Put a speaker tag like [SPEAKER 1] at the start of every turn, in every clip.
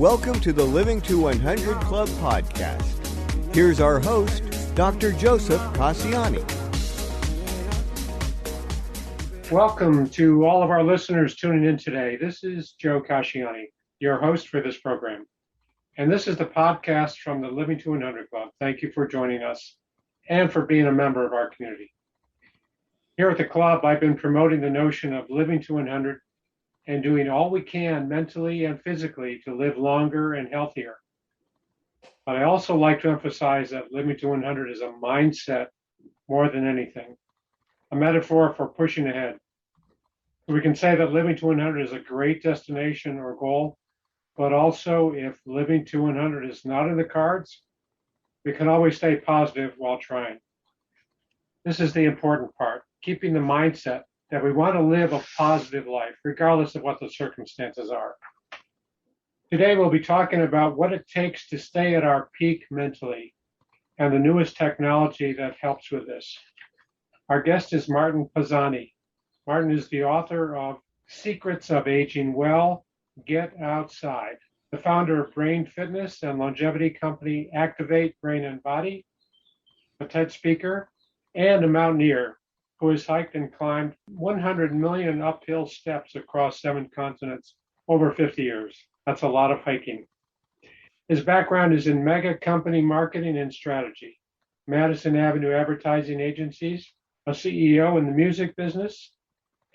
[SPEAKER 1] Welcome to the Living to 100 Club podcast. Here's our host, Dr. Joseph Casciani.
[SPEAKER 2] Welcome to all of our listeners tuning in today. This is Joe Casciani, your host for this program. And this is the podcast from the Living to 100 Club. Thank you for joining us and for being a member of our community. Here at the club, I've been promoting the notion of living to 100 and doing all we can mentally and physically to live longer and healthier. But I also like to emphasize that living to 100 is a mindset more than anything, a metaphor for pushing ahead. We can say that living to 100 is a great destination or goal, but also if living to 100 is not in the cards, we can always stay positive while trying. This is the important part, keeping the mindset that we want to live a positive life, regardless of what the circumstances are. Today, we'll be talking about what it takes to stay at our peak mentally and the newest technology that helps with this. Our guest is Martin Pazzani. Martin is the author of Secrets of Aging Well, Get Outside, the founder of brain fitness and longevity company Activate Brain and Body, a TED speaker, and a mountaineer who has hiked and climbed 100 million uphill steps across 7 continents over 50 years. That's a lot of hiking. His background is in mega company marketing and strategy, Madison Avenue advertising agencies, a CEO in the music business,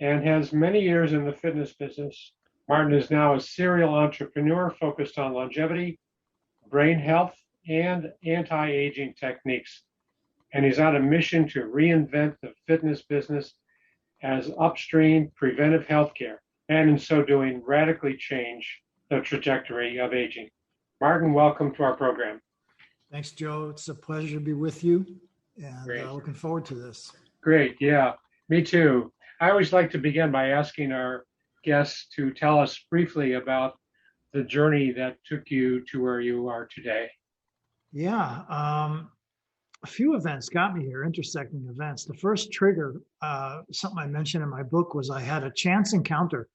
[SPEAKER 2] and has many years in the fitness business. Martin is now a serial entrepreneur focused on longevity, brain health, and anti-aging techniques. And he's on a mission to reinvent the fitness business as upstream preventive healthcare, and in so doing, radically change the trajectory of aging. Martin, welcome to our program.
[SPEAKER 3] Thanks, Joe. It's a pleasure to be with you, and looking forward to this.
[SPEAKER 2] Great, yeah, me too. I always like to begin by asking our guests to tell us briefly about the journey that took you to where you are today.
[SPEAKER 3] Yeah, a few events got me here, intersecting events. The first trigger, something I mentioned in my book, was I had a chance encounter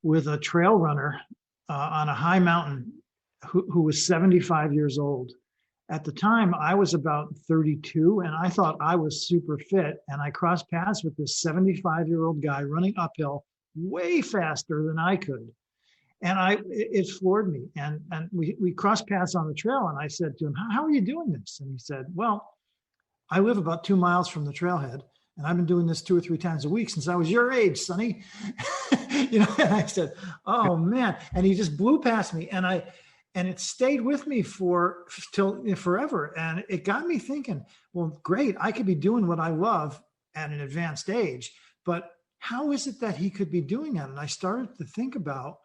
[SPEAKER 3] with a trail runner on a high mountain who was 75 years old. At the time, I was about 32, and I thought I was super fit, and I crossed paths with this 75-year-old guy running uphill way faster than I could. And it floored me. And we crossed paths on the trail, and I said to him, how are you doing this? And he said, well, I live about 2 miles from the trailhead, and I've been doing this 2 or 3 times a week since I was your age, Sonny. And I said, oh man. And he just blew past me, and it stayed with me till forever. And it got me thinking, well, great, I could be doing what I love at an advanced age, but how is it that he could be doing that? And I started to think about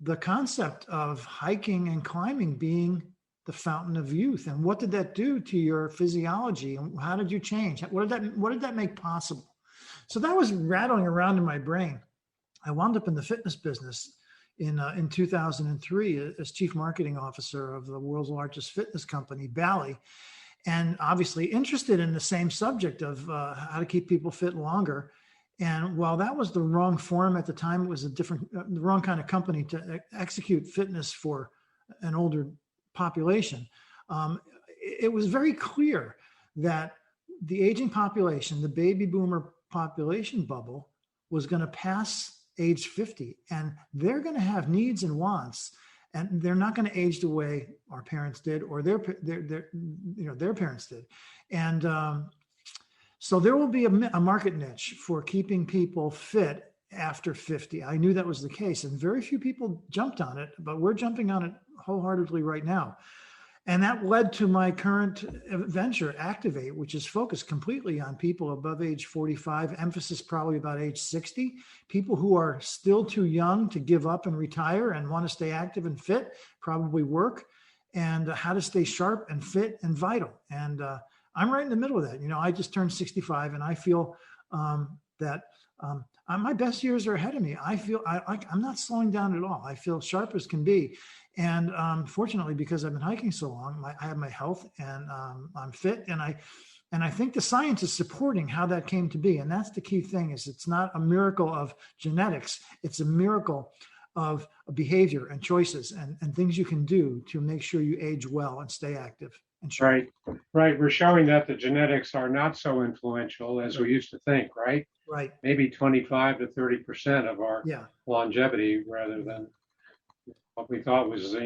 [SPEAKER 3] the concept of hiking and climbing being the fountain of youth. And what did that do to your physiology? And how did you change? What did that make possible? So that was rattling around in my brain. I wound up in the fitness business in 2003 as chief marketing officer of the world's largest fitness company, Bally, and obviously interested in the same subject of how to keep people fit longer. And while that was the wrong form at the time, it was the wrong kind of company to execute fitness for an older population. It was very clear that the aging population, the baby boomer population bubble, was going to pass age 50, and they're going to have needs and wants, and they're not going to age the way our parents did or their parents did. And so there will be a market niche for keeping people fit after 50. I knew that was the case, and very few people jumped on it, but we're jumping on it wholeheartedly right now. And that led to my current venture, Activate, which is focused completely on people above age 45, emphasis probably about age 60, people who are still too young to give up and retire and want to stay active and fit, probably work, and how to stay sharp and fit and vital. And I'm right in the middle of that. I just turned 65, and I feel that my best years are ahead of me. I feel I'm not slowing down at all. I feel sharp as can be. And fortunately, because I've been hiking so long, I have my health, and I'm fit. And I think the science is supporting how that came to be. And that's the key thing, is it's not a miracle of genetics. It's a miracle of behavior and choices and things you can do to make sure you age well and stay active and sharp.
[SPEAKER 2] Right. We're showing that the genetics are not so influential as we used to think, right?
[SPEAKER 3] Right.
[SPEAKER 2] Maybe 25 to 30% of our longevity rather than what we thought was,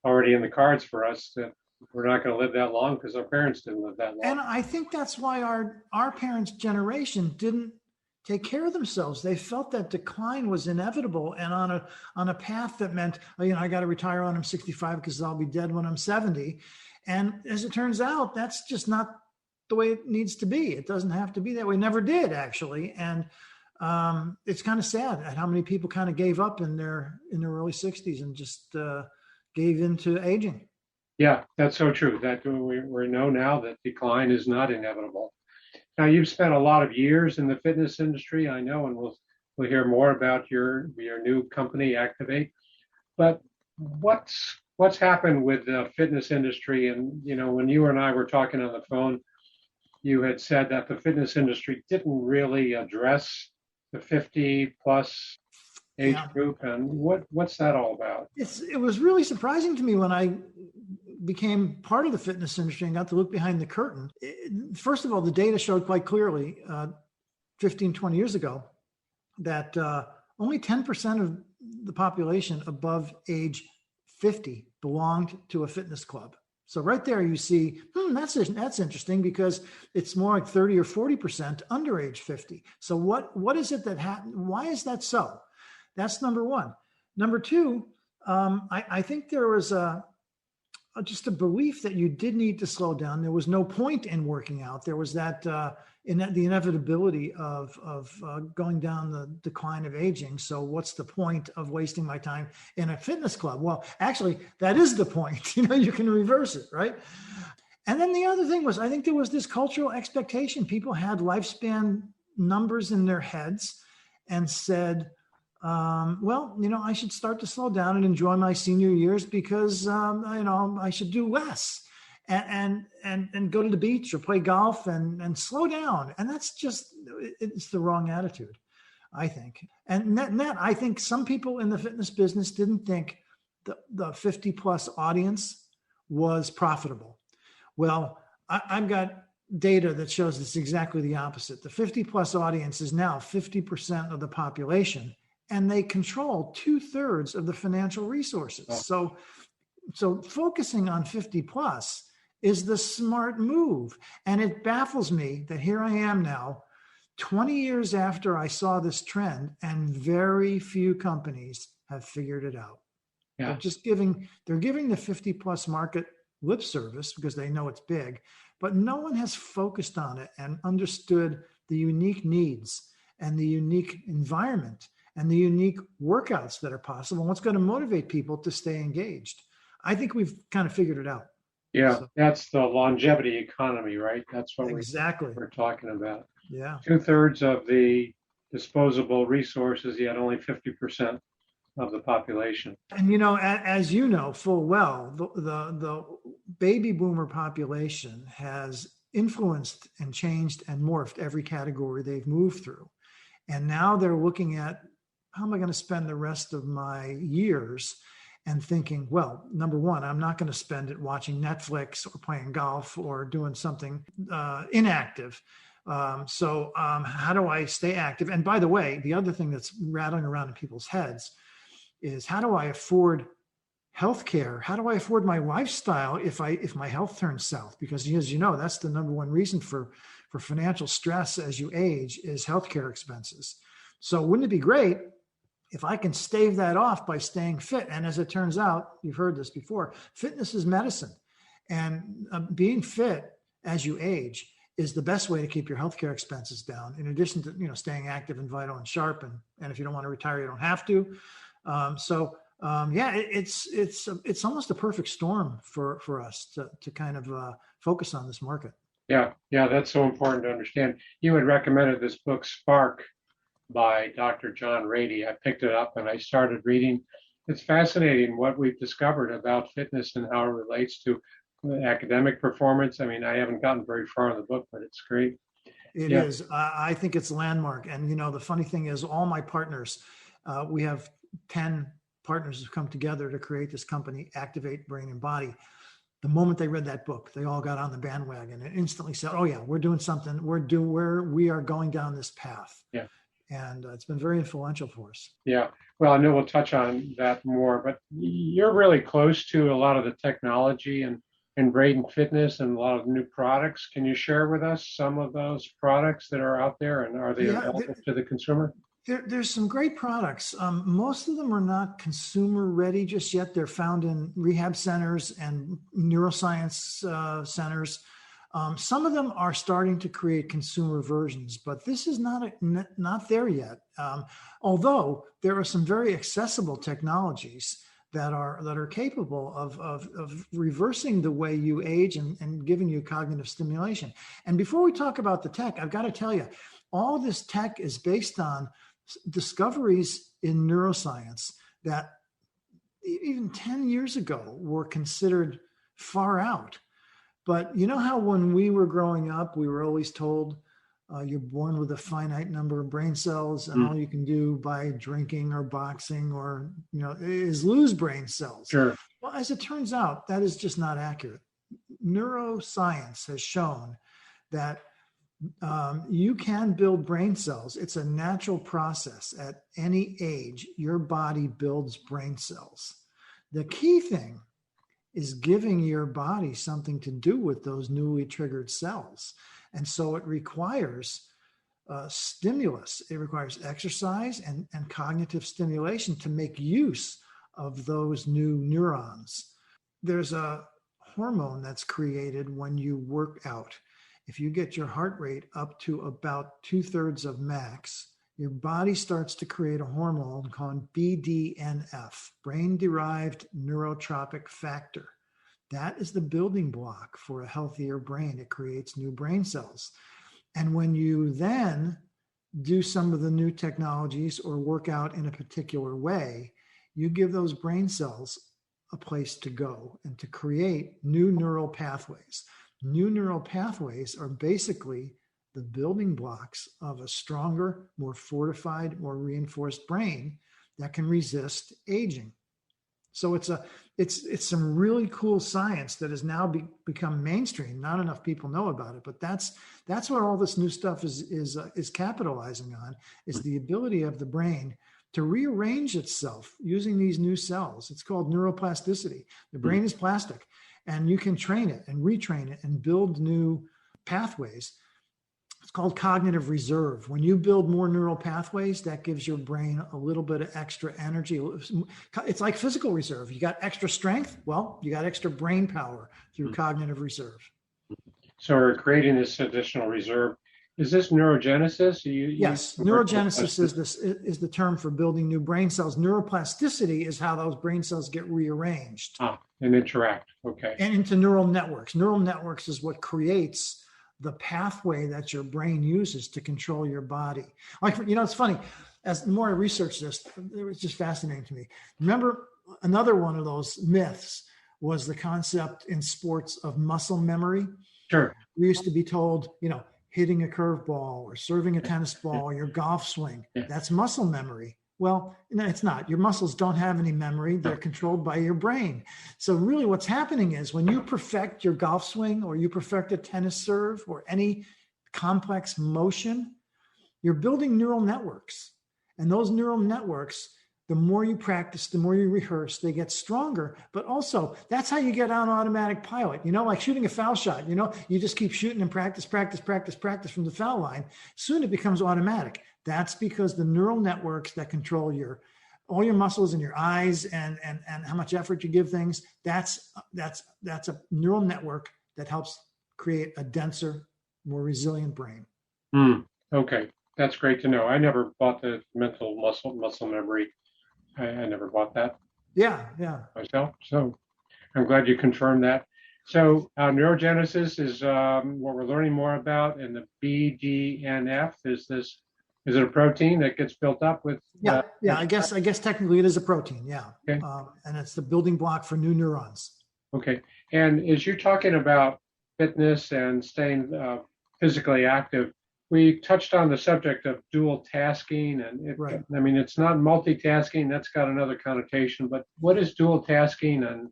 [SPEAKER 2] already in the cards for us, that we're not going to live that long because our parents didn't live that long.
[SPEAKER 3] And I think that's why our parents' generation didn't take care of themselves. They felt that decline was inevitable and on a path that meant, I got to retire when I'm 65 because I'll be dead when I'm 70. And as it turns out, that's just not the way it needs to be. It doesn't have to be that way. Never did, actually. And it's kind of sad at how many people kind of gave up in their early 60s and just gave into aging.
[SPEAKER 2] Yeah, that's so true. That we know now that decline is not inevitable. Now, you've spent a lot of years in the fitness industry, I know, and we'll hear more about your new company, Activate. But what's happened with the fitness industry? And when you and I were talking on the phone, you had said that the fitness industry didn't really address the 50 plus age group. And what's that all about?
[SPEAKER 3] It was really surprising to me when I became part of the fitness industry and got to look behind the curtain. First of all, the data showed quite clearly 15, 20 years ago that only 10% of the population above age 50 belonged to a fitness club. So right there you see, that's interesting because it's more like 30 or 40% under age 50. So what is it that happened? Why is that so? That's number one. Number two, I think there was just a belief that you did need to slow down. There was no point in working out. There was that the inevitability of going down the decline of aging. So what's the point of wasting my time in a fitness club? Well, actually, that is the point. You can reverse it, right? And then the other thing was, I think there was this cultural expectation. People had lifespan numbers in their heads and said, I should start to slow down and enjoy my senior years because, I should do less and go to the beach or play golf and slow down. And that's just, it's the wrong attitude, I think. And net, I think some people in the fitness business didn't think the 50 plus audience was profitable. Well, I've got data that shows it's exactly the opposite. The 50 plus audience is now 50% of the population, and they control 2/3 of the financial resources. So focusing on 50 plus is the smart move. And it baffles me that here I am now, 20 years after I saw this trend, and very few companies have figured it out. Yeah. They're giving the 50 plus market lip service because they know it's big, but no one has focused on it and understood the unique needs and the unique environment and the unique workouts that are possible and what's going to motivate people to stay engaged. I think we've kind of figured it out.
[SPEAKER 2] Yeah, so, that's the longevity economy, right? That's what
[SPEAKER 3] exactly
[SPEAKER 2] we're talking about.
[SPEAKER 3] Yeah.
[SPEAKER 2] 2/3 of the disposable resources, yet only 50% of the population.
[SPEAKER 3] And, as you know full well, the baby boomer population has influenced and changed and morphed every category they've moved through. And now they're looking at, how am I going to spend the rest of my years? And thinking, well, number one, I'm not going to spend it watching Netflix or playing golf or doing something inactive. So how do I stay active? And by the way, the other thing that's rattling around in people's heads is, how do I afford healthcare? How do I afford my lifestyle if my health turns south? Because as you know, that's the number one reason for financial stress as you age is healthcare expenses. So wouldn't it be great if I can stave that off by staying fit? And as it turns out, you've heard this before, fitness is medicine. And being fit as you age is the best way to keep your healthcare expenses down, in addition to, staying active and vital and sharp. And if you don't want to retire, you don't have to. It's almost a perfect storm for us to kind of focus on this market.
[SPEAKER 2] Yeah, that's so important to understand. You had recommended this book, Spark, by Dr. John Rady. I picked it up and I started reading. It's fascinating what we've discovered about fitness and how it relates to academic performance. I mean, I haven't gotten very far in the book, but it's great.
[SPEAKER 3] It is. I think it's landmark. And, the funny thing is, all my partners, we have 10 partners have come together to create this company, Activate Brain and Body. The moment they read that book, they all got on the bandwagon and instantly said, "Oh yeah, we're doing something. We are going down this path."
[SPEAKER 2] Yeah.
[SPEAKER 3] And it's been very influential for us.
[SPEAKER 2] Yeah. Well, I know we'll touch on that more, but you're really close to a lot of the technology and brain fitness and a lot of new products. Can you share with us some of those products that are out there, and are they available to the consumer?
[SPEAKER 3] There's some great products. Most of them are not consumer ready just yet. They're found in rehab centers and neuroscience centers. Some of them are starting to create consumer versions, but this is not there yet. Although there are some very accessible technologies that are capable of reversing the way you age and giving you cognitive stimulation. And before we talk about the tech, I've got to tell you, all this tech is based on discoveries in neuroscience that even 10 years ago were considered far out. But you know how when we were growing up, we were always told you're born with a finite number of brain cells, and all you can do by drinking or boxing or is lose brain cells.
[SPEAKER 2] Sure.
[SPEAKER 3] Well, as it turns out, that is just not accurate. Neuroscience has shown that you can build brain cells. It's a natural process. At any age, your body builds brain cells. The key thing is giving your body something to do with those newly triggered cells. And so it requires stimulus. It requires exercise and cognitive stimulation to make use of those new neurons. There's a hormone that's created when you work out. If you get your heart rate up to about 2/3 of max, your body starts to create a hormone called BDNF, brain-derived neurotropic factor. That is the building block for a healthier brain. It creates new brain cells. And when you then do some of the new technologies or work out in a particular way, you give those brain cells a place to go and to create new neural pathways. New neural pathways are basically the building blocks of a stronger, more fortified, more reinforced brain that can resist aging. So it's some really cool science that has now become mainstream. Not enough people know about it, but that's what all this new stuff is capitalizing on, is the ability of the brain to rearrange itself using these new cells. It's called neuroplasticity. The brain is plastic, and you can train it and retrain it and build new pathways. It's called cognitive reserve. When you build more neural pathways, that gives your brain a little bit of extra energy. It's like physical reserve. You got extra strength, well, you got extra brain power through cognitive reserve.
[SPEAKER 2] So we're creating this additional reserve. Is this neurogenesis?
[SPEAKER 3] Yes, neurogenesis is the term for building new brain cells. Neuroplasticity is how those brain cells get rearranged.
[SPEAKER 2] And interact, okay.
[SPEAKER 3] And into neural networks. Neural networks is what creates the pathway that your brain uses to control your body. Like, it's funny, as the more I researched this, it was just fascinating to me. Remember, another one of those myths was the concept in sports of muscle memory.
[SPEAKER 2] Sure.
[SPEAKER 3] We used to be told, hitting a curveball or serving a tennis ball or your golf swing, that's muscle memory. Well, no, it's not. Your muscles don't have any memory. They're controlled by your brain. So really what's happening is when you perfect your golf swing or you perfect a tennis serve or any complex motion, you're building neural networks. And those neural networks, the more you practice, the more you rehearse, they get stronger. But also, that's how you get on automatic pilot. Like shooting a foul shot. You just keep shooting and practice from the foul line. Soon it becomes automatic. That's because the neural networks that control all your muscles and your eyes and how much effort you give things, that's a neural network that helps create a denser, more resilient brain.
[SPEAKER 2] Okay, that's great to know. I never bought the mental muscle memory. I never bought that.
[SPEAKER 3] Yeah.
[SPEAKER 2] Myself. So I'm glad you confirmed that. So neurogenesis is what we're learning more about, and the BDNF is it a protein that gets built up with?
[SPEAKER 3] Yeah. I guess technically it is a protein. Yeah.
[SPEAKER 2] Okay.
[SPEAKER 3] And it's the building block for new neurons.
[SPEAKER 2] Okay. And as you're talking about fitness and staying physically active, we touched on the subject of dual tasking, and
[SPEAKER 3] Right.
[SPEAKER 2] I mean, it's not multitasking. That's got another connotation. But what is dual tasking, and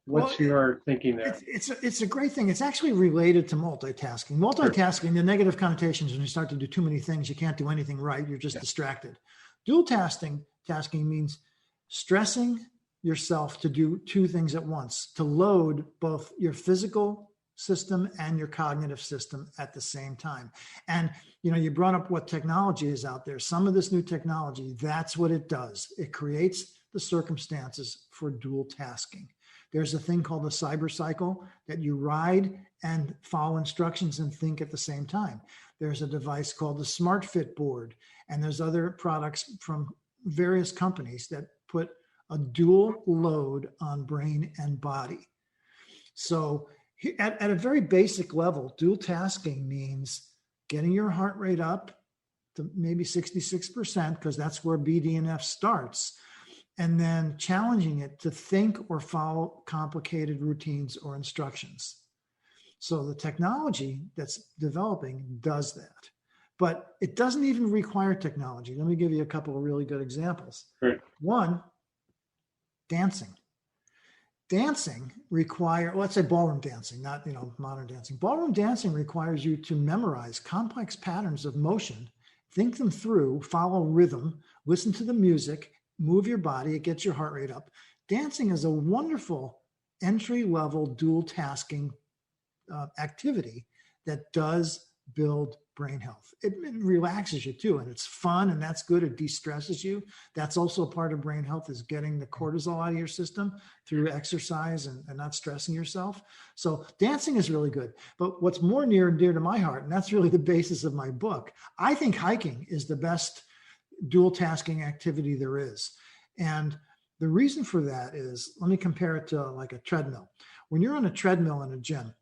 [SPEAKER 2] what's your thinking there?
[SPEAKER 3] It's a great thing. It's actually related to multitasking. Multitasking, the negative connotations, when you start to do too many things, you can't do anything right. You're just distracted. Dual tasking means stressing yourself to do two things at once, to load both your physical system and your cognitive system at the same time. And you brought up what technology is out there. Some of this new technology, that's what it does. It creates the circumstances for dual tasking. There's a thing called the cyber cycle that you ride and follow instructions and think at the same time. There's a device called the Smart Fit board, and there's other products from various companies that put a dual load on brain and body. So at a very basic level, dual tasking means getting your heart rate up to maybe 66%, because that's where BDNF starts, and then challenging it to think or follow complicated routines or instructions. So the technology that's developing does that, but it doesn't even require technology. Let me give you a couple of really good examples.
[SPEAKER 2] Right.
[SPEAKER 3] One, dancing. Dancing let's say ballroom dancing, not modern dancing. Ballroom dancing requires you to memorize complex patterns of motion, think them through, follow rhythm, listen to the music, move your body. It gets your heart rate up. Dancing is a wonderful entry-level dual tasking activity that does build brain health. It relaxes you too, and it's fun, and that's good. It de-stresses you. That's also a part of brain health, is getting the cortisol out of your system through exercise and not stressing yourself. So dancing is really good. But what's more near and dear to my heart, and that's really the basis of my book, I think hiking is the best dual tasking activity there is. And the reason for that is, let me compare it to like a treadmill. When you're on a treadmill in a gym,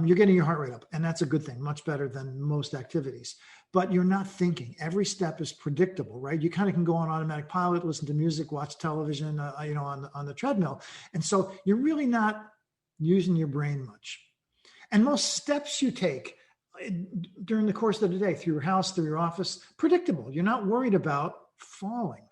[SPEAKER 3] you're getting your heart rate up, and that's a good thing, much better than most activities. But you're not thinking. Every step is predictable, right? You kind of can go on automatic pilot, listen to music, watch television, on the treadmill, and so you're really not using your brain much. And most steps you take during the course of the day, through your house, through your office, predictable. You're not worried about falling.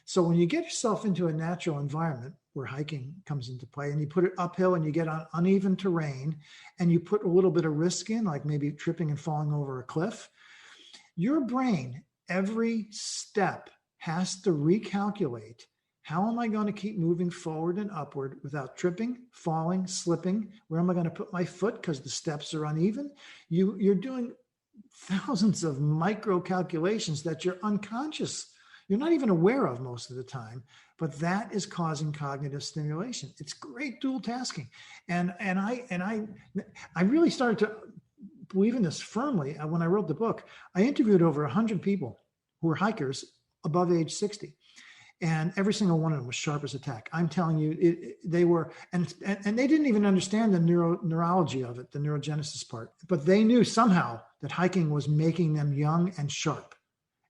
[SPEAKER 3] So when you get yourself into a natural environment where hiking comes into play, and you put it uphill and you get on uneven terrain, and you put a little bit of risk in, like maybe tripping and falling over a cliff, your brain, every step, has to recalculate, how am I going to keep moving forward and upward without tripping, falling, slipping? Where am I going to put my foot because the steps are uneven? You're doing thousands of micro calculations that you're unconscious. You're not even aware of most of the time, but that is causing cognitive stimulation. It's great dual tasking. And I really started to believe in this firmly when I wrote the book. I interviewed over 100 people who were hikers above age 60. And every single one of them was sharp as a tack. I'm telling you, they were, and they didn't even understand the neurology of it, the neurogenesis part. But they knew somehow that hiking was making them young and sharp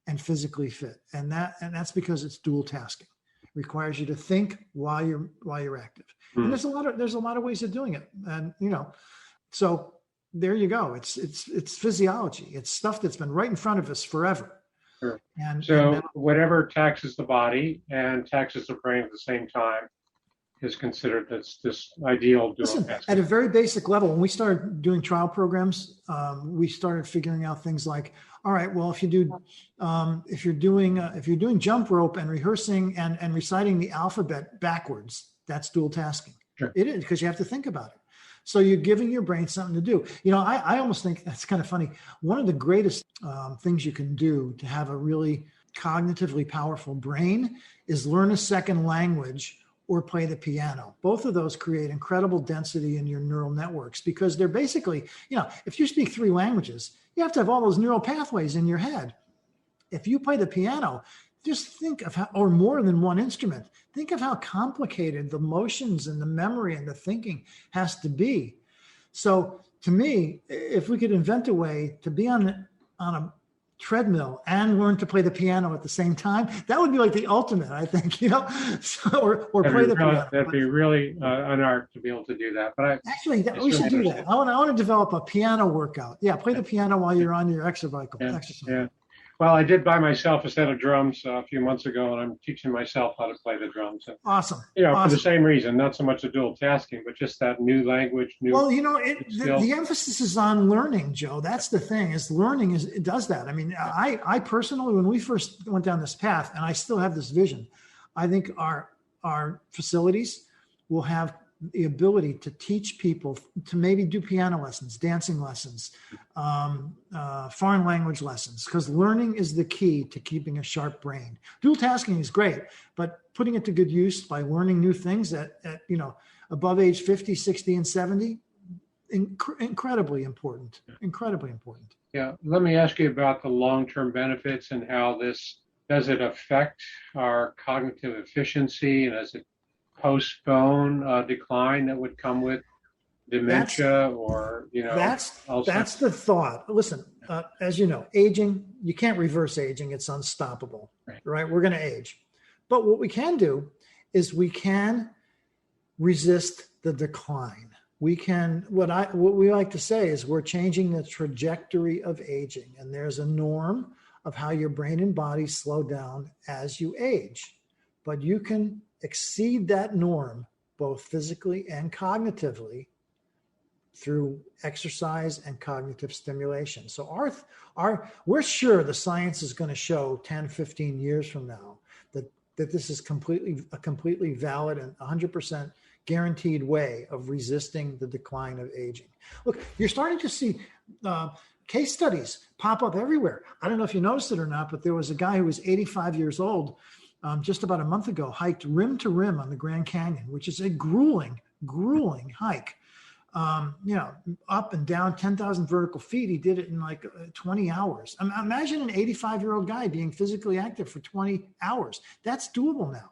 [SPEAKER 3] and physically fit. And that's because it's dual tasking. It requires you to think while you're active. And there's a lot of ways of doing it. And so there you go. It's physiology. It's stuff that's been right in front of us forever.
[SPEAKER 2] Sure. And whatever taxes the body and taxes the brain at the same time is considered this ideal dual tasking.
[SPEAKER 3] At a very basic level, when we started doing trial programs, we started figuring out things like, all right, well, if you're doing jump rope and rehearsing and reciting the alphabet backwards, that's dual tasking.
[SPEAKER 2] Sure.
[SPEAKER 3] It is, because you have to think about it. So you're giving your brain something to do. I almost think that's kind of funny. One of the greatest things you can do to have a really cognitively powerful brain is learn a second language or play the piano. Both of those create incredible density in your neural networks, because they're basically, if you speak 3 languages, you have to have all those neural pathways in your head. If you play the piano, just think of how, or more than one instrument, think of how complicated the motions and the memory and the thinking has to be. So to me, if we could invent a way to be on a treadmill and learn to play the piano at the same time. That would be like the ultimate, I think, so, or play the piano.
[SPEAKER 2] That'd be really an art to be able to do that. But
[SPEAKER 3] we should do that. I want to develop a piano workout. Yeah, play the piano while you're on your exercise.
[SPEAKER 2] Yeah. Well, I did buy myself a set of drums a few months ago, and I'm teaching myself how to play the drums.
[SPEAKER 3] Awesome.
[SPEAKER 2] For the same reason, not so much the dual tasking, but just that new language,
[SPEAKER 3] the emphasis is on learning, Joe. That's the thing, is learning it does that. I mean, I personally, when we first went down this path, and I still have this vision, I think our facilities will have the ability to teach people to maybe do piano lessons, dancing lessons, foreign language lessons, because learning is the key to keeping a sharp brain. Dual tasking is great, but putting it to good use by learning new things at above age 50, 60, and 70, incredibly important.
[SPEAKER 2] Yeah. Let me ask you about the long-term benefits and how does it affect our cognitive efficiency, and does it postpone decline that would come with dementia
[SPEAKER 3] that's the thought. Listen, as you know, aging, you can't reverse aging. It's unstoppable, right? We're going to age. But what we can do is we can resist the decline. We can, what we like to say is we're changing the trajectory of aging. And there's a norm of how your brain and body slow down as you age. But you can exceed that norm, both physically and cognitively, through exercise and cognitive stimulation. So we're sure the science is going to show 10, 15 years from now that this is a completely valid and 100% guaranteed way of resisting the decline of aging. Look, you're starting to see case studies pop up everywhere. I don't know if you noticed it or not, but there was a guy who was 85 years old just about a month ago, hiked rim to rim on the Grand Canyon, which is a grueling hike. Up and down 10,000 vertical feet. He did it in like 20 hours. Imagine an 85-year-old guy being physically active for 20 hours. That's doable now.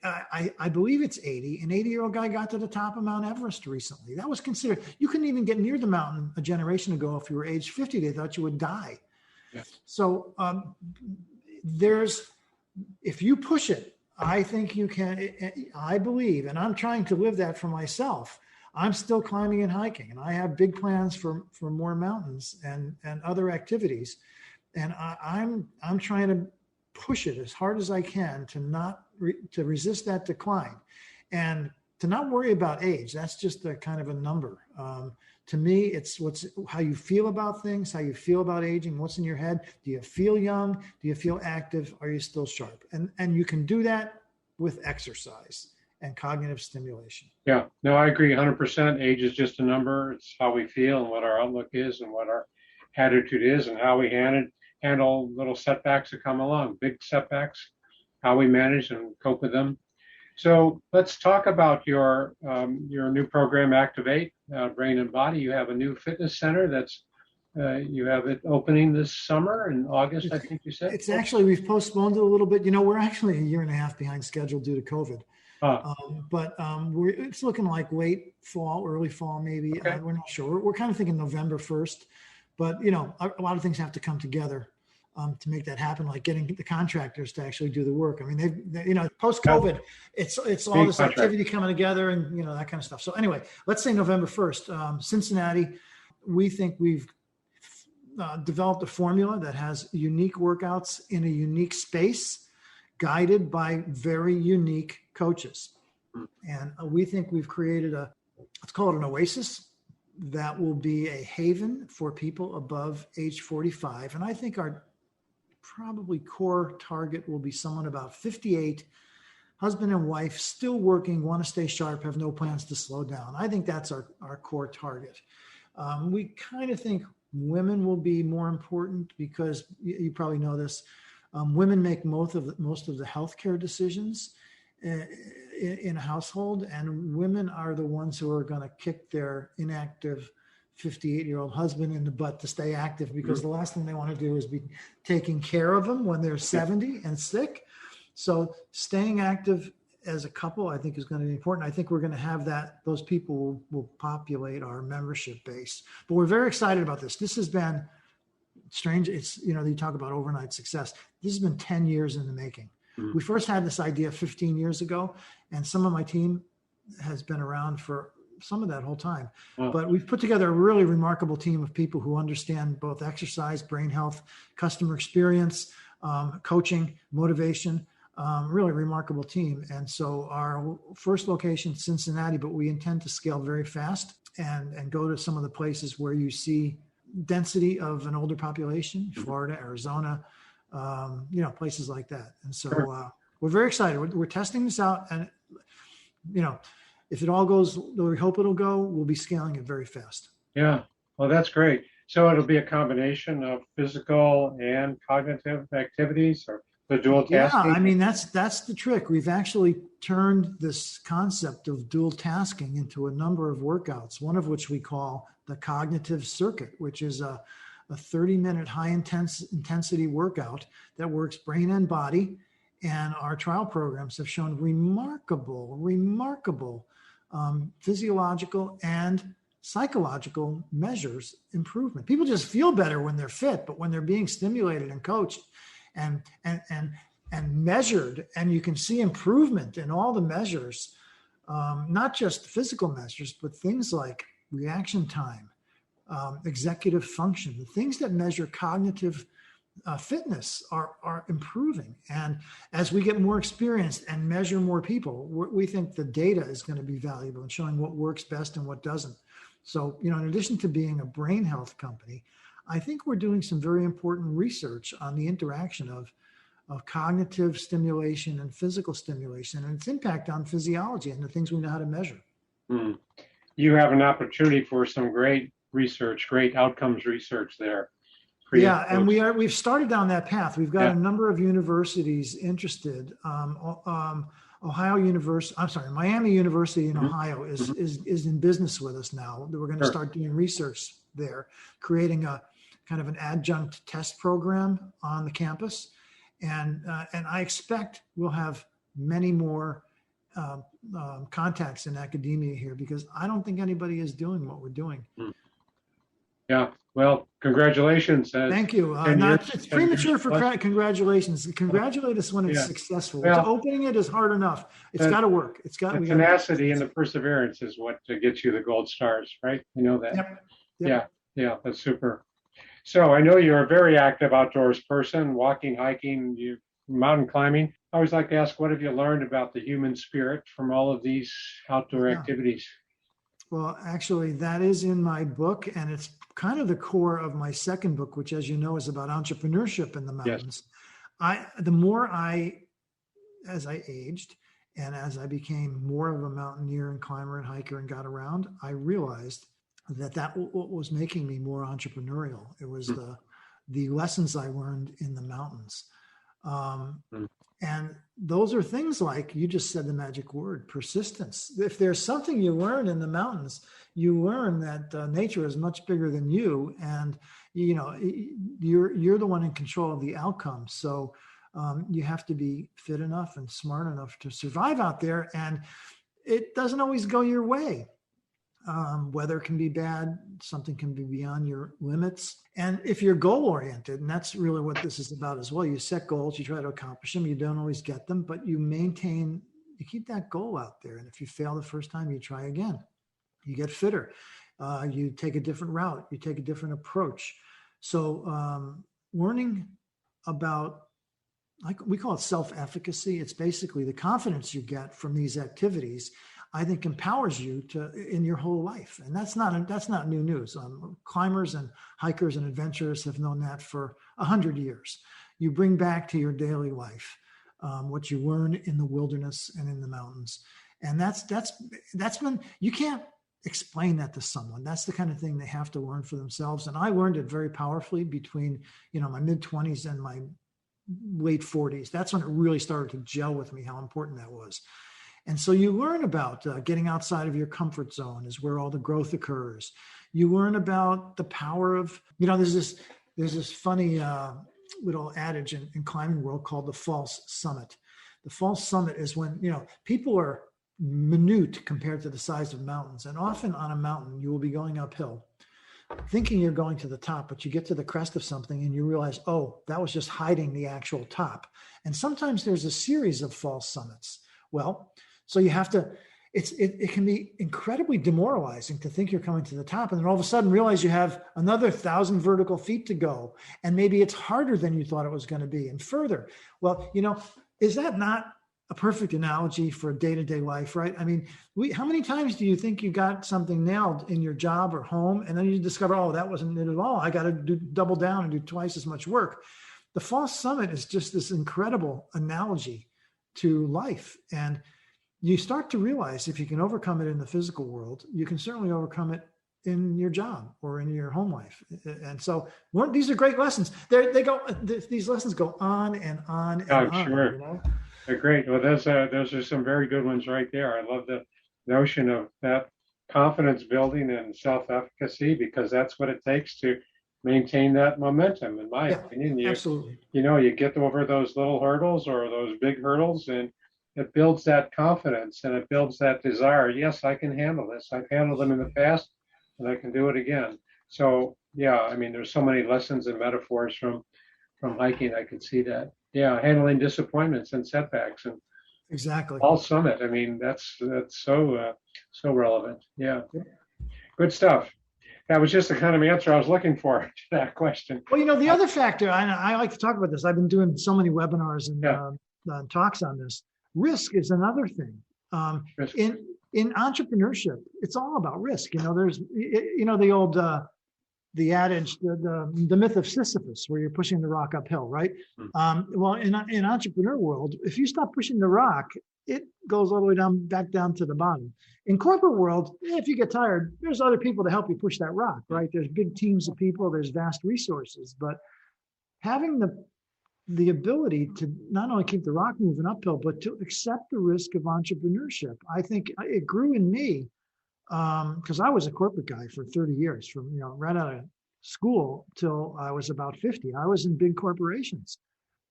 [SPEAKER 3] I believe it's 80. An 80-year-old guy got to the top of Mount Everest recently. That was considered. You couldn't even get near the mountain a generation ago. If you were age 50, they thought you would die. Yeah. So if you push it, I think you can. I believe, and I'm trying to live that for myself. I'm still climbing and hiking, and I have big plans for more mountains and other activities. And I'm trying to push it as hard as I can to resist that decline, and to not worry about age. That's just a kind of a number. To me, it's how you feel about things, how you feel about aging, what's in your head. Do you feel young? Do you feel active? Are you still sharp? And you can do that with exercise and cognitive stimulation.
[SPEAKER 2] Yeah, no, I agree 100%. Age is just a number. It's how we feel and what our outlook is and what our attitude is and how we handle little setbacks that come along, big setbacks, how we manage and cope with them. So let's talk about your new program, Activate, Brain and Body. You have a new fitness center that's you have it opening this summer in August, I think you said?
[SPEAKER 3] It's actually, we've postponed it a little bit. We're actually a year and a half behind schedule due to COVID. But it's looking like late fall, early fall, maybe. Okay. We're not sure. We're kind of thinking November 1st. But, a lot of things have to come together to make that happen, like getting the contractors to actually do the work. I mean, they post-COVID, it's all this activity coming together and, that kind of stuff. So anyway, let's say November 1st, Cincinnati, we think we've developed a formula that has unique workouts in a unique space, guided by very unique coaches. And we think we've created let's call it an oasis that will be a haven for people above age 45. And I think our probably core target will be someone about 58, husband and wife, still working, want to stay sharp, have no plans to slow down. I think that's our core target. We kind of think women will be more important because you probably know this. Women make most of the healthcare decisions in a household, and women are the ones who are going to kick their inactive 58-year-old husband in the butt to stay active, because the last thing they want to do is be taking care of them when they're 70 and sick. So staying active as a couple, I think, is going to be important. I think we're going to have those people will populate our membership base. But we're very excited about this. This has been strange. It's, you talk about overnight success. This has been 10 years in the making. Mm-hmm. We first had this idea 15 years ago, and some of my team has been around for some of that whole time. Wow. But we've put together a really remarkable team of people who understand both exercise, brain health, customer experience, coaching, motivation, really remarkable team. And so our first location, Cincinnati, but we intend to scale very fast and go to some of the places where you see density of an older population, Florida, Arizona, places like that. And so we're very excited. We're testing this out, and, if it all goes the way we hope it'll go, we'll be scaling it very fast.
[SPEAKER 2] Yeah, well, that's great. So it'll be a combination of physical and cognitive activities, or the dual tasking?
[SPEAKER 3] Yeah, I mean, that's the trick. We've actually turned this concept of dual tasking into a number of workouts, one of which we call the cognitive circuit, which is a 30-minute high intensity workout that works brain and body. And our trial programs have shown remarkable physiological and psychological measures improvement. People just feel better when they're fit, but when they're being stimulated and coached and measured, and you can see improvement in all the measures, not just physical measures, but things like reaction time, executive function, the things that measure cognitive fitness are improving. And as we get more experienced and measure more people, we think the data is going to be valuable in showing what works best and what doesn't. So, in addition to being a brain health company, I think we're doing some very important research on the interaction of cognitive stimulation and physical stimulation and its impact on physiology and the things we know how to measure.
[SPEAKER 2] You have an opportunity for some great research, great outcomes research there.
[SPEAKER 3] Yeah, and we've started down that path. We've got a number of universities interested. Miami University in Ohio is in business with us now. We're going to start doing research there, creating a kind of an adjunct test program on the campus, and I expect we'll have many more contacts in academia here, because I don't think anybody is doing what we're doing.
[SPEAKER 2] Yeah. Well, congratulations.
[SPEAKER 3] Thank you. It's premature for congratulations. Congratulate us when it's successful.
[SPEAKER 2] Well,
[SPEAKER 3] opening it is hard enough. It's got to work.
[SPEAKER 2] The tenacity and the perseverance is what gets you the gold stars, right? You know that. Yep. Yeah. That's super. So I know you're a very active outdoors person, walking, hiking, mountain climbing. I always like to ask, what have you learned about the human spirit from all of these outdoor activities?
[SPEAKER 3] Well, actually, that is in my book, and it's kind of the core of my second book, which, as you know, is about entrepreneurship in the mountains. Yes. As I aged and as I became more of a mountaineer and climber and hiker and got around, I realized that what was making me more entrepreneurial. It was the lessons I learned in the mountains. And those are things like, you just said the magic word, persistence. If there's something you learn in the mountains, you learn that nature is much bigger than you, and you're the one in control of the outcome. So you have to be fit enough and smart enough to survive out there, and it doesn't always go your way. Weather can be bad, something can be beyond your limits. And if you're goal-oriented, and that's really what this is about as well, you set goals, you try to accomplish them, you don't always get them, but you keep that goal out there. And if you fail the first time, you try again. You get fitter. You take a different route. You take a different approach. So learning about, like we call it self-efficacy, it's basically the confidence you get from these activities, I think empowers you in your whole life. And that's not new news. Climbers and hikers and adventurers have known that for 100 years. You bring back to your daily life what you learn in the wilderness and in the mountains. And that's been, you can't explain that to someone. That's the kind of thing they have to learn for themselves. And I learned it very powerfully between, my mid-20s and my late 40s. That's when it really started to gel with me, how important that was. And so you learn about getting outside of your comfort zone is where all the growth occurs. You learn about the power of, there's this funny little adage in climbing world called the false summit. The false summit is when, people are minute compared to the size of mountains. And often on a mountain, you will be going uphill. thinking you're going to the top, but you get to the crest of something and you realize, oh, that was just hiding the actual top. And sometimes there's a series of false summits. Well, so you have to, it can be incredibly demoralizing to think you're coming to the top and then all of a sudden realize you have another 1,000 vertical feet to go. And maybe it's harder than you thought it was going to be and further. Well, is that not a perfect analogy for day-to-day life, right? I mean, how many times do you think you got something nailed in your job or home, and then you discover, oh, that wasn't it at all. I got to double down and do twice as much work. The false summit is just this incredible analogy to life. And you start to realize if you can overcome it in the physical world, you can certainly overcome it in your job or in your home life. And so these are great lessons. These lessons go on and on and on.
[SPEAKER 2] Sure. They're great. Well, those are some very good ones right there. I love the notion of that confidence building and self-efficacy, because that's what it takes to maintain that momentum, in my opinion.
[SPEAKER 3] Absolutely.
[SPEAKER 2] You get over those little hurdles or those big hurdles, and it builds that confidence and it builds that desire. Yes, I can handle this. I've handled them in the past and I can do it again. So, yeah, I mean, there's so many lessons and metaphors from hiking. I could see that. Yeah, handling disappointments and setbacks and
[SPEAKER 3] exactly
[SPEAKER 2] all summit. I mean, that's so relevant. Yeah, good stuff. That was just the kind of answer I was looking for to that question.
[SPEAKER 3] Well, the other factor, I like to talk about this. I've been doing so many webinars and talks on this. Risk is another thing. In entrepreneurship, it's all about risk. There's the old the adage, the myth of Sisyphus, where you're pushing the rock uphill, right? Well, in entrepreneur world, if you stop pushing the rock, it goes all the way back down to the bottom. In corporate world, if you get tired, there's other people to help you push that rock, right? There's big teams of people, there's vast resources, but having the ability to not only keep the rock moving uphill, but to accept the risk of entrepreneurship, I think it grew in me. Because I was a corporate guy for 30 years, from right out of school till I was about 50. I was in big corporations.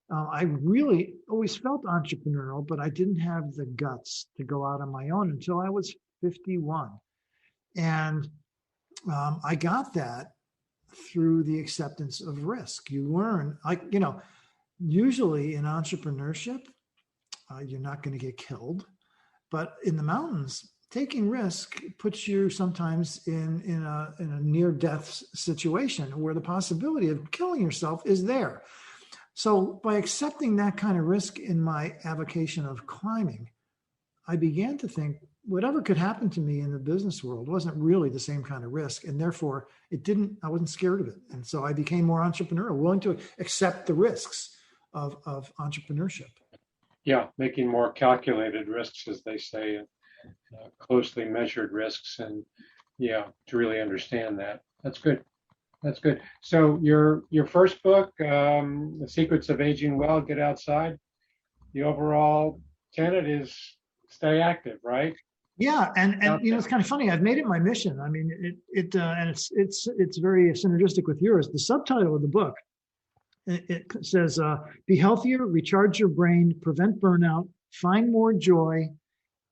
[SPEAKER 3] I really always felt entrepreneurial, but I didn't have the guts to go out on my own until I was 51. And I got that through the acceptance of risk. You learn, usually in entrepreneurship, you're not going to get killed, but in the mountains, taking risk puts you sometimes in a near-death situation where the possibility of killing yourself is there. So by accepting that kind of risk in my avocation of climbing, I began to think whatever could happen to me in the business world wasn't really the same kind of risk, and therefore I wasn't scared of it. And so I became more entrepreneurial, willing to accept the risks of entrepreneurship.
[SPEAKER 2] Yeah, making more calculated risks, as they say. Closely measured risks, and to really understand that. That's good. So your first book, The Secrets of Aging Well, Get Outside, the overall tenet is stay active, right?
[SPEAKER 3] Yeah, and it's kind of funny. I've made it my mission. I mean, and it's very synergistic with yours. The subtitle of the book, it says, "Be healthier, recharge your brain, prevent burnout, find more joy,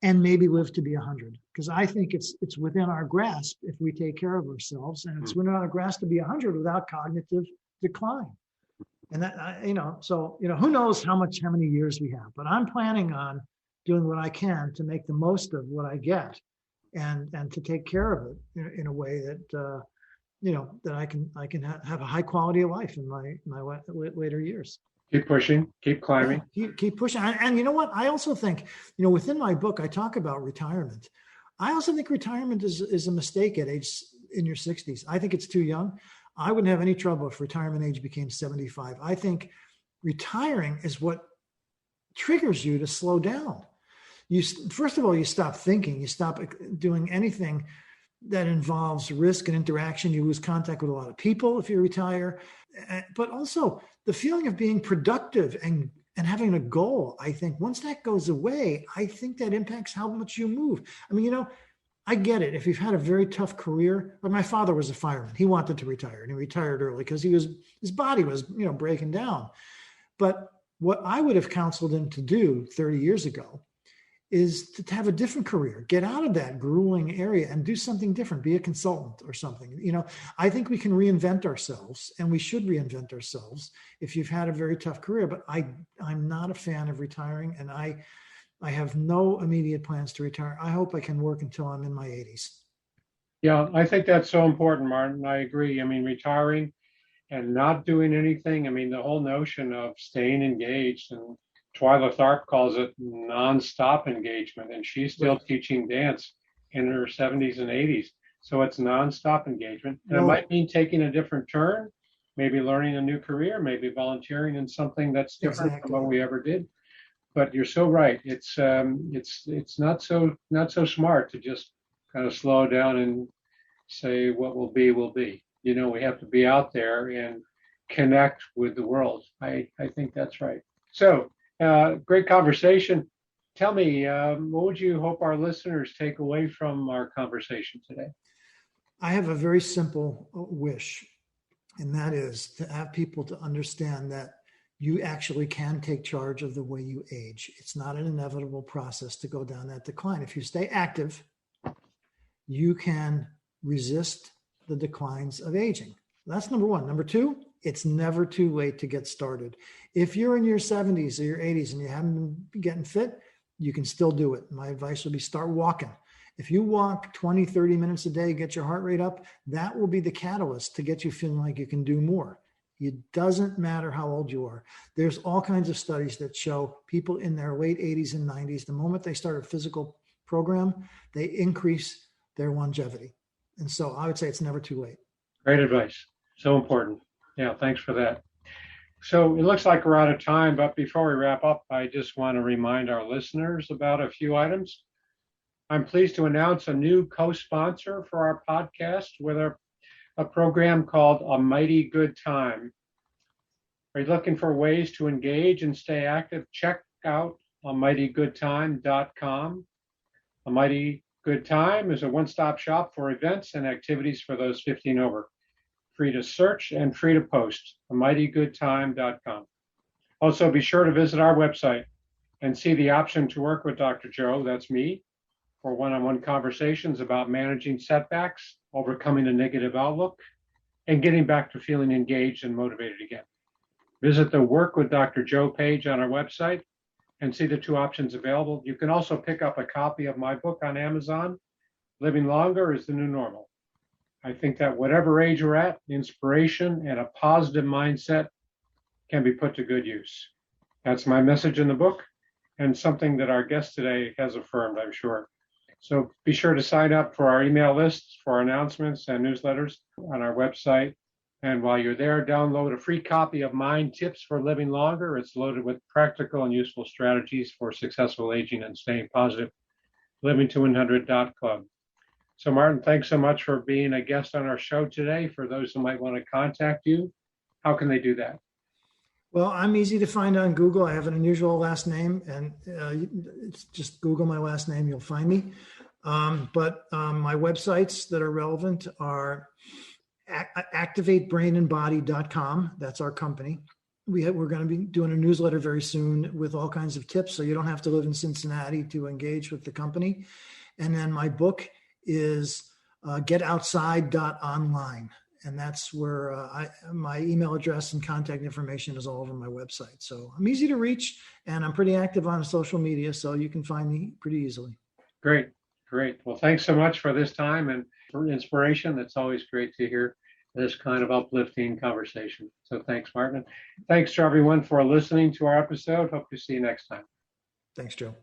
[SPEAKER 3] and maybe live to be 100." Because I think it's within our grasp if we take care of ourselves, and it's within our grasp to be 100 without cognitive decline. And that who knows how many years we have, but I'm planning on doing what I can to make the most of what I get, and to take care of it in a way that that I can have a high quality of life in my later years.
[SPEAKER 2] Keep pushing, keep climbing.
[SPEAKER 3] Keep pushing. And you know what? I also think, within my book, I talk about retirement. I also think retirement is a mistake in your 60s. I think it's too young. I wouldn't have any trouble if retirement age became 75. I think retiring is what triggers you to slow down. First of all, you stop thinking, you stop doing anything that involves risk and interaction. You lose contact with a lot of people if you retire, but also the feeling of being productive and having a goal. I think once that goes away, I think that impacts how much you move. I mean, I get it. If you've had a very tough career, but my father was a fireman. He wanted to retire, and he retired early because his body was, breaking down. But what I would have counseled him to do 30 years ago is to have a different career, get out of that grueling area and do something different, be a consultant or something. I think we can reinvent ourselves, and we should reinvent ourselves if you've had a very tough career, but I'm not a fan of retiring, and I have no immediate plans to retire. I hope I can work until I'm in my 80s.
[SPEAKER 2] Yeah, I think that's so important, Martin. I agree. Retiring and not doing anything. The whole notion of staying engaged, and Twyla Tharp calls it nonstop engagement, and she's still teaching dance in her 70s and 80s. So it's nonstop engagement. And it might mean taking a different turn, maybe learning a new career, maybe volunteering in something that's different from what we ever did. But you're so right. It's not so smart to just kind of slow down and say what will be will be. We have to be out there and connect with the world. I think that's right. So great conversation. Tell me, what would you hope our listeners take away from our conversation today?
[SPEAKER 3] I have a very simple wish, and that is to have people to understand that you actually can take charge of the way you age. It's not an inevitable process to go down that decline. If you stay active, you can resist the declines of aging. That's number one. Number two, it's never too late to get started. If you're in your 70s or your 80s and you haven't been getting fit, you can still do it. My advice would be start walking. If you walk 20, 30 minutes a day, get your heart rate up, that will be the catalyst to get you feeling like you can do more. It doesn't matter how old you are. There's all kinds of studies that show people in their late 80s and 90s, the moment they start a physical program, they increase their longevity. And so I would say it's never too late.
[SPEAKER 2] Great advice. So important. Yeah, thanks for that. So it looks like we're out of time, but before we wrap up, I just want to remind our listeners about a few items. I'm pleased to announce a new co-sponsor for our podcast with a program called A Mighty Good Time. Are you looking for ways to engage and stay active? Check out amightygoodtime.com. A Mighty Good Time is a one-stop shop for events and activities for those 15 over. Free to search and free to post, amightygoodtime.com. Also, be sure to visit our website and see the option to work with Dr. Joe, that's me, for one-on-one conversations about managing setbacks, overcoming a negative outlook, and getting back to feeling engaged and motivated again. Visit the Work with Dr. Joe page on our website and see the two options available. You can also pick up a copy of my book on Amazon, Living Longer is the New Normal. I think that whatever age we're at, inspiration and a positive mindset can be put to good use. That's my message in the book, and something that our guest today has affirmed, I'm sure. So be sure to sign up for our email lists for announcements and newsletters on our website. And while you're there, download a free copy of Mind Tips for Living Longer. It's loaded with practical and useful strategies for successful aging and staying positive. livingto100.club. So Martin, thanks so much for being a guest on our show today. For those who might want to contact you, how can they do that?
[SPEAKER 3] Well, I'm easy to find on Google. I have an unusual last name, and it's just Google my last name, you'll find me. But my websites that are relevant are activatebrainandbody.com. That's our company. We're going to be doing a newsletter very soon with all kinds of tips, so you don't have to live in Cincinnati to engage with the company. And then my book is getoutside.online. And that's where my email address and contact information is all over my website. So I'm easy to reach, and I'm pretty active on social media, so you can find me pretty easily.
[SPEAKER 2] Great. Well, thanks so much for this time and for inspiration. It's always great to hear this kind of uplifting conversation. So thanks, Martin. Thanks to everyone for listening to our episode. Hope to see you next time.
[SPEAKER 3] Thanks, Joe.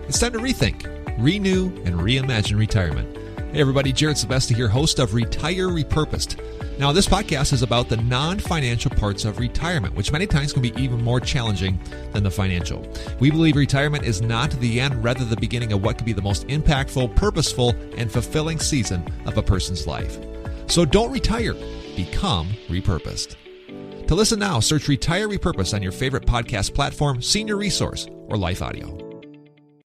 [SPEAKER 4] It's time to rethink, renew, and reimagine retirement. Hey everybody, Jared Sylvester here, host of Retire Repurposed. Now this podcast is about the non-financial parts of retirement, which many times can be even more challenging than the financial. We believe retirement is not the end, rather the beginning of what could be the most impactful, purposeful, and fulfilling season of a person's life. So don't retire, become repurposed. To listen now, search Retire Repurposed on your favorite podcast platform, Senior Resource, or Life Audio.